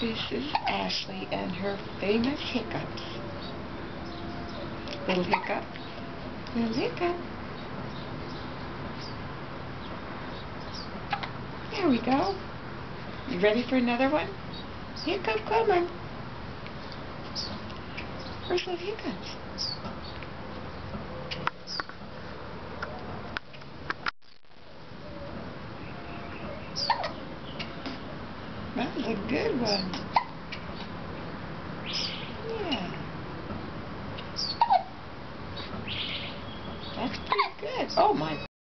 This is Ashley and her famous hiccups. Little hiccup. Little hiccup. There we go. You ready for another one? Hiccup, come on. Where's little hiccups? That was a good one. Yeah. That's pretty good. Oh my